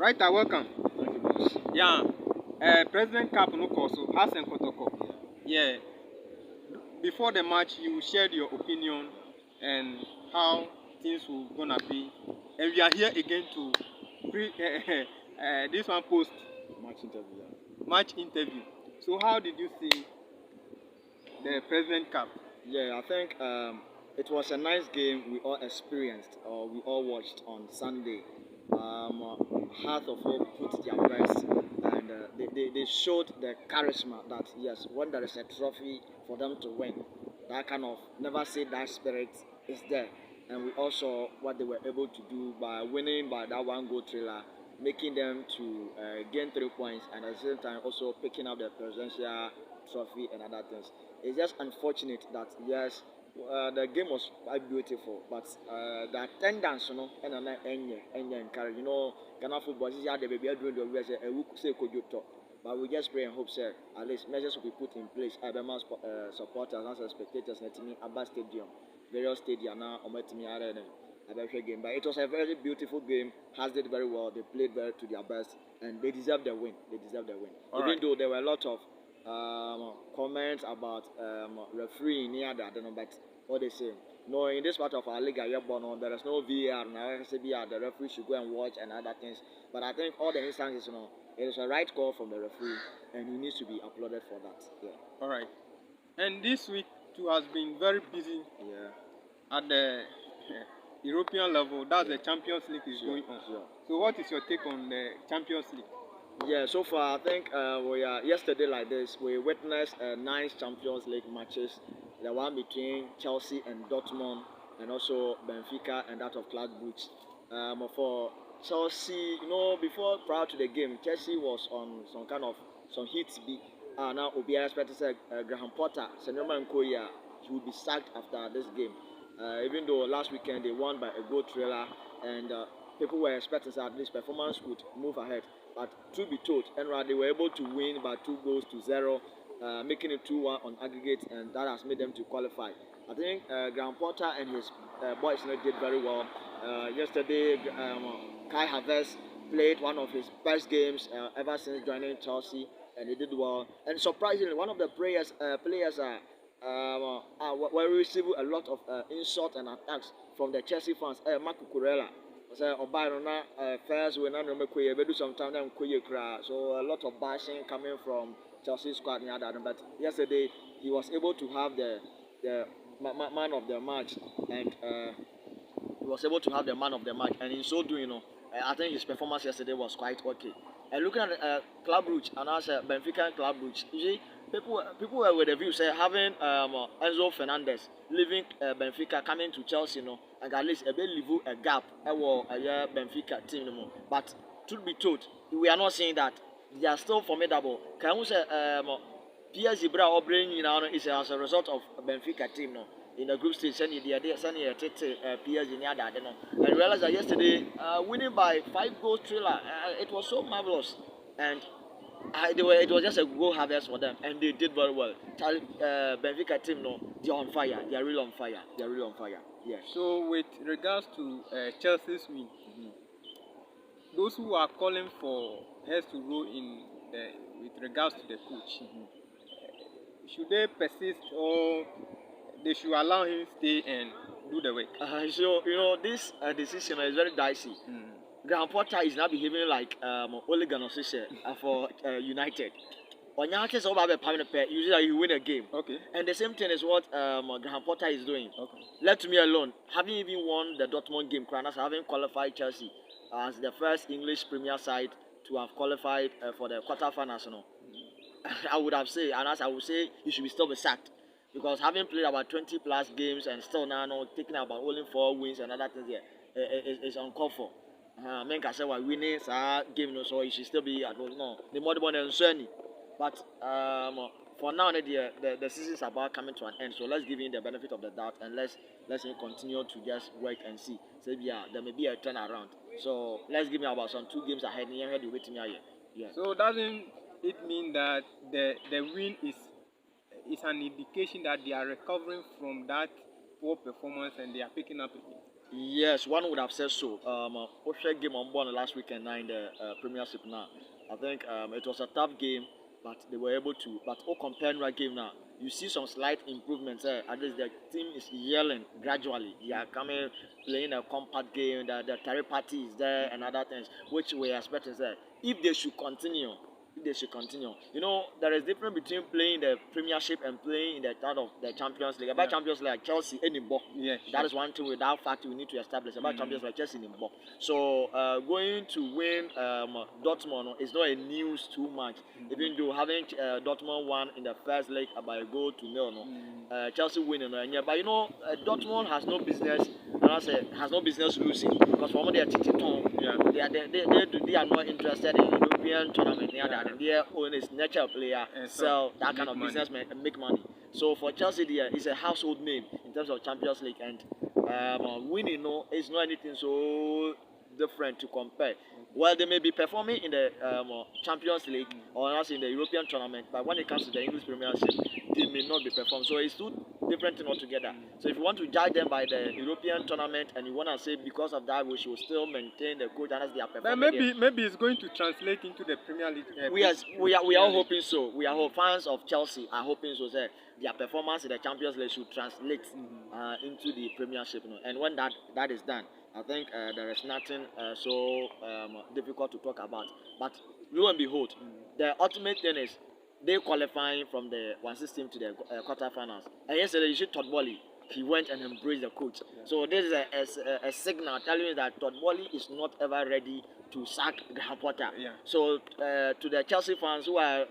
Right, welcome. Thank you, boss. Yeah, President Cup no also has in KOTOKO. Yeah. Before the match, you shared your opinion and how things will gonna be, and we are here again to this one post Match interview. Yeah. match interview. So how did you see the President Cup? Yeah, I think it was a nice game we all experienced or we all watched on Sunday. Half of all put their best and they showed the charisma that yes, when there is a trophy for them to win, that kind of never say that spirit is there. And we also what they were able to do by winning by that one goal trailer, making them to gain 3 points and at the same time also picking up the presidential trophy and other things. It's just unfortunate that yes, the game was quite beautiful, but the attendance, you know, and encourage. You know, Ghana football is the baby doing the way say but we just pray and hope, sir, at least measures will be put in place. Alabama supporters and spectators let me Abba Stadium, various stadium now, or let me game. But it was a very beautiful game. Has did very well. They played very to their best, and they deserve the win. They deserve the win. Even though there were a lot of comments about refereeing near that, but what they say. No, in this part of our league, there is no VAR now. The referee should go and watch and other things. But I think all the instances, you know, it is a right call from the referee, and he needs to be applauded for that. Yeah. All right. And this week too has been very busy. Yeah. At the European level. That's the Champions League is going on. Sure. So what is your take on the Champions League? Yeah, so far I think we are yesterday like this we witnessed 9 Champions League matches. The one between Chelsea and Dortmund, and also Benfica and that of Club Brugge. For Chelsea, you know, before prior to the game, Chelsea was on some heat. Now Obi expected to say Graham Potter, Senoma Nkoya, he will be sacked after this game. Even though last weekend they won by a goal trailer, and people were expecting that this performance would move ahead. But to be told, Enra, they were able to win by 2 goals to 0, making it 2-1 on aggregate, and that has made them to qualify. I think Graham Potter and his boys did very well. Yesterday, Kai Havertz played one of his best games ever since joining Chelsea, and he did well. And surprisingly, one of the players were receiving a lot of insult and attacks from the Chelsea fans. Marco Kurela. So first we not do sometime so a lot of bashing coming from Chelsea squad and other. But yesterday he was able to have the man of the match, and he was able to have the man of the match, and in so doing, you know, I think his performance yesterday was quite okay. And looking at Club Brugge and also Benfica and Club Brugge, you see, people were with the view say having Enzo Fernandez leaving Benfica coming to Chelsea, you know, and at least a bit leave a gap Benfica team, you know. But truth be told, we are not saying that they are still formidable. Can we say PSG bra obring, you know, is as a result of Benfica team, no? In the group stage, send PSG near that, you know. And I realized that yesterday, winning by 5 goals thriller, it was so marvelous, and it was just a goal harvest for them, and they did very well. Benfica team, no, they're on fire. They are really on fire. They are really on fire. Yes. So with regards to Chelsea's win, those who are calling for heads to roll in with regards to the coach, should they persist or they should allow him stay and do the work? So you know this decision is very dicey. Graham Potter is now behaving like Ole Gunnar Solskjaer for United. Usually you win a game. Okay. And the same thing is what Graham Potter is doing. Okay. Let me alone. Having even won the Dortmund game, Kranas having qualified Chelsea as the first English Premier side to have qualified for the quarterfinals. You know, I would have said, and as I would say, he should still be sacked, because having played about 20 plus games and still now taking about only 4 wins and other things here is uncalled for. Men can say why winning game, so he should still be at home. No, the more than Sunny. But for now, the season is about coming to an end. So let's give him the benefit of the doubt, and let's him continue to just work and see. So yeah, there may be a turnaround. So let's give him about some 2 games ahead. Yeah. So doesn't it mean that the win is an indication that they are recovering from that poor performance and they are picking up again? Yes, one would have said so. Osha game on born last weekend now in the Premiership now. I think it was a tough game, but they were able to. But comparing that game now, you see some slight improvements. At least the team is yelling gradually. They are coming, playing a compact game. The Terry party is there and other things, which we expect is there. If they should continue, they should continue. You know, there is difference between playing the Premiership and playing in the third of the Champions League. About Champions League, like Chelsea, any ball. Yeah, That is one thing without fact we need to establish about Champions League, Chelsea, in ball. So going to win Dortmund is not a news too much. Even though having Dortmund won in the first leg by a goal to nil, Chelsea winning, but you know Dortmund has no business. And I say has no business losing because for they are they are not interested in European tournament. Their own is natural player, sell that kind of business and make money. So for Chelsea, it's a household name in terms of Champions League, and winning is not anything so different to compare. Well, they may be performing in the Champions League or else in the European tournament, but when it comes to the English Premiership, they may not be performing. So it's two different things altogether. So if you want to judge them by the European tournament and you want to say because of that we should still maintain the coach unless they are performing. Maybe it's going to translate into the Premier League. We are all hoping so. We are all fans of Chelsea are hoping so. Say their performance in the Champions League should translate into the Premiership. And when that is done, I think there is nothing so difficult to talk about. But lo and behold, the ultimate thing is they qualifying from the 1/16 to the quarterfinals. And yesterday you see Todd Boehly, he went and embraced the coach. So this is a signal telling you that Todd Boehly is not ever ready to sack Graham Potter. So to the Chelsea fans who are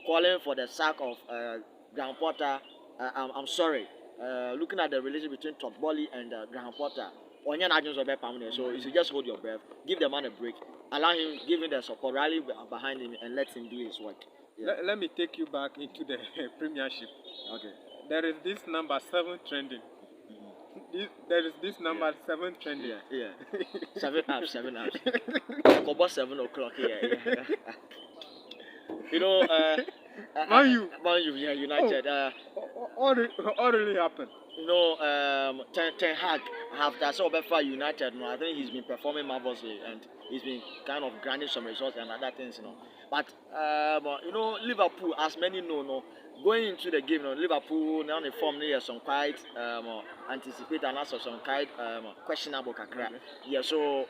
calling for the sack of Graham Potter, I'm sorry. Looking at the relationship between Todd Boehly and Graham Potter, so you should just hold your breath, give the man a break, allow him, give him the support, rally behind him, and let him do his work. Let me take you back into the Premiership. Okay. There is this number 7 trending. There is this number 7 trending. Yeah. 7 apps. About 7 o'clock. Yeah. You know, Man U, United. what really happened? You know, Ten Hag after so far United. I think he's been performing marvelously and he's been kind of grinding some results and other things. But you know, Liverpool, as many know, going into the game, Liverpool now the form there some quite anticipate and also some quite questionable kakra. Yeah, so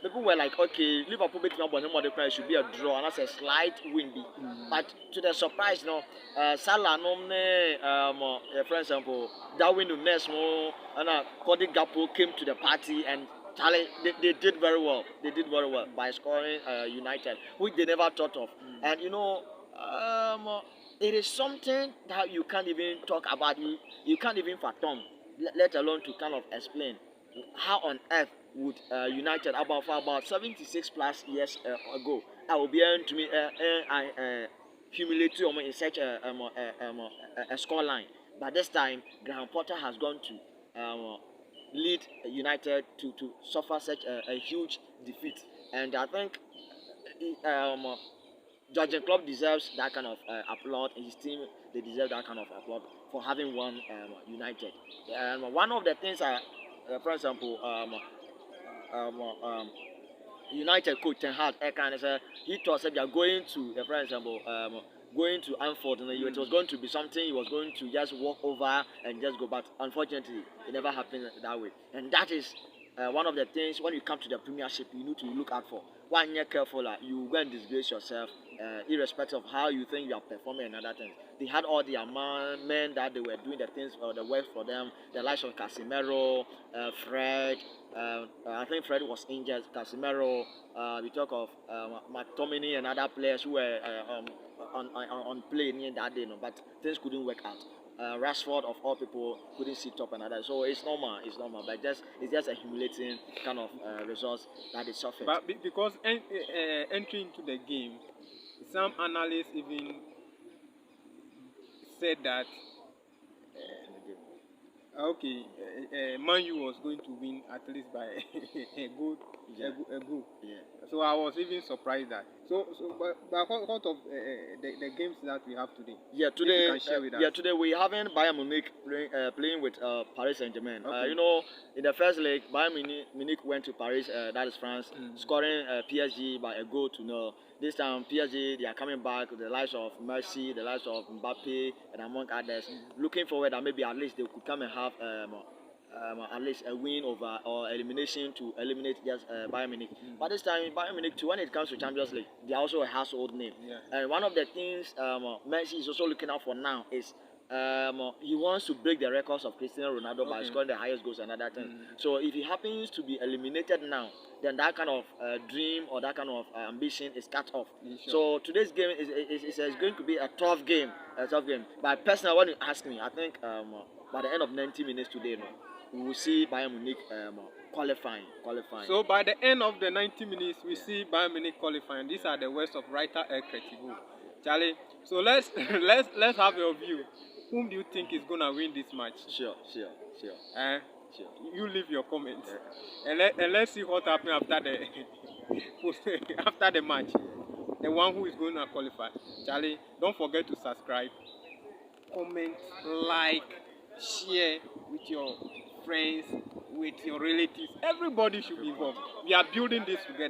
people were like, okay, Liverpool beating up on him, the should be a draw, and that's a slight win. But to the surprise, Salah, for example, Darwin Nunes, and Cody Gakpo came to the party and Charlie, they did very well. They did very well by scoring United, which they never thought of. And you know, it is something that you can't even talk about. You can't even fathom, let alone to kind of explain how on earth would United for about 76 plus years ago, I will be able to me humiliate you in such a score line. But this time, Graham Potter has gone to lead United to suffer such a huge defeat, and I think Jurgen Klopp deserves that kind of applaud, and his team they deserve that kind of applaud for having won United. One of the things, for example, United coach Ten Hag, he thought that they are going to, for example, going to Anfield, and it was going to be something he was going to just walk over and just go, but unfortunately, it never happened that way. And that is one of the things when you come to the Premiership, you need to look out for. When you're careful, you go and disgrace yourself, irrespective of how you think you are performing and other things. They had all the men that they were doing the things or the work for them, the likes of Casemiro, Fred. I think Fred was injured. Casemiro. We talk of McTominay and other players who were on play near that day, but things couldn't work out. Rashford of all people couldn't sit up and other. So it's normal, but it's just a humiliating kind of results that is suffered. But because entering into the game, some analysts even said that Man U was going to win at least by a goal ago. Yeah. So I was even surprised that. But what of the games that we have today? Yeah, If you today, can share with us. yeah, today we having Bayern Munich playing with Paris Saint-Germain. Okay. You know, in the first leg, Munich went to Paris, that is France, scoring PSG by a goal to 0. This time, PSG they are coming back with the likes of Messi, the likes of Mbappe, and among others. Looking forward that maybe at least they could come and have at least a win over or elimination to eliminate just Bayern Munich. But this time, Bayern Munich, too, when it comes to Champions League, they are also a household name. Yeah. And one of the things Messi is also looking out for now is he wants to break the records of Cristiano Ronaldo by scoring the highest goals and other things. So if he happens to be eliminated now, then that kind of dream or that kind of ambition is cut off. Sure. So today's game is going to be a tough game. But personally, when you ask me, I think by the end of 90 minutes today, we will see Bayern Munich qualifying. So by the end of the 90 minutes, we see Bayern Munich qualifying. These are the words of writer El Cretivo. Charlie, so let's have your view. Whom do you think is gonna win this match? Sure. Sure. You leave your comments, Yeah. and let's see what happens after the after the match. The one who is going to qualify. Charlie, don't forget to subscribe, comment, like, share with your friends, with your relatives. Everybody should be involved. We are building this together.